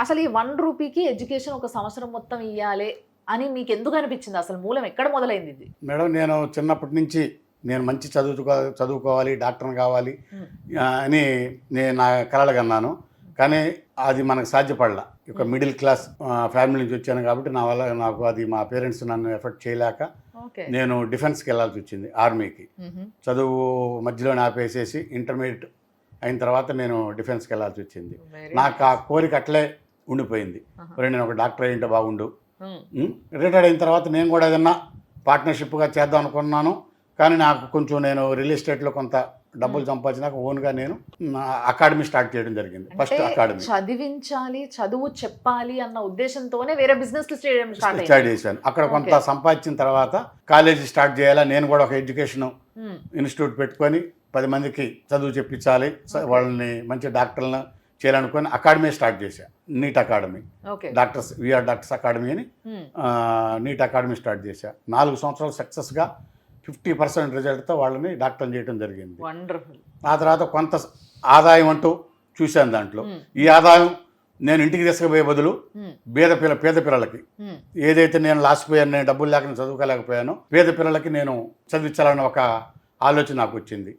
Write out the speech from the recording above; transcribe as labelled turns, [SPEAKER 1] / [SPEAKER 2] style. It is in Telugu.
[SPEAKER 1] అసలు ఈ 1 రూపీకి ఎడ్యుకేషన్ ఒక సంవత్సరం మొత్తం ఇయ్యాలి అని మీకు ఎందుకు అనిపించింది? అసలు మూలం ఎక్కడ మొదలైంది ఇది?
[SPEAKER 2] మేడం నేను చిన్నప్పటి నుంచి నేను మంచి చదువుకోవాలి, డాక్టర్ని కావాలి అని నేను నా కలలు కన్నాను. కానీ అది మనకు సాధ్యపడలా. ఒక మిడిల్ క్లాస్ ఫ్యామిలీ నుంచి వచ్చాను కాబట్టి నా వల్ల నాకు అది మా పేరెంట్స్ నన్ను ఎఫర్ట్ చేయలేక నేను డిఫెన్స్కి వెళ్ళాల్సి వచ్చింది, ఆర్మీకి. చదువు మధ్యలోనే ఆపేసేసి ఇంటర్మీడియట్ అయిన తర్వాత నేను డిఫెన్స్కి వెళ్ళాల్సి వచ్చింది. నాకు ఆ కోరిక అట్లే ఉండిపోయింది. నేను ఒక డాక్టర్ అయ్యింటే బాగుండు. రిటైర్డ్ అయిన తర్వాత నేను కూడా ఏదన్నా పార్ట్నర్షిప్గా చేద్దాం అనుకున్నాను. కానీ నాకు కొంచెం నేను రియల్ ఎస్టేట్లో కొంత డబ్బులు సంపాదించినాక ఓన్గా నేను అకాడమీ స్టార్ట్ చేయడం జరిగింది. ఫస్ట్ అకాడమీ
[SPEAKER 1] చదివించాలి, చదువు చెప్పాలి అన్న ఉద్దేశంతోనే వేరే బిజినెస్
[SPEAKER 2] స్టార్ట్ చేశాను. అక్కడ కొంత సంపాదించిన తర్వాత కాలేజీ స్టార్ట్ చేయాలా, నేను కూడా ఒక ఎడ్యుకేషన్ ఇన్స్టిట్యూట్ పెట్టుకొని 10 మందికి చదువు చెప్పించాలి, వాళ్ళని మంచి డాక్టర్లను చేయాలనుకొని అకాడమీ స్టార్ట్ చేశాను. NEET academy, doctors VR doctors academy అని నీట్ అకాడమీ స్టార్ట్ చేశాను. 4 సంవత్సరాలు సక్సెస్గా 50% రిజల్ట్తో వాళ్ళని డాక్టర్ని చేయడం జరిగింది. ఆ తర్వాత కొంత ఆదాయం అంటూ చూశాను. దాంట్లో ఈ ఆదాయం నేను ఇంటికి తీసుకుపోయే బదులు పేద పిల్లలకి ఏదైతే నేను లాసిపోయాను, నేను డబ్బులు లేక చదువుకోలేకపోయానో పేద పిల్లలకి నేను చదివించాలన్న ఒక ఆలోచన నాకు వచ్చింది.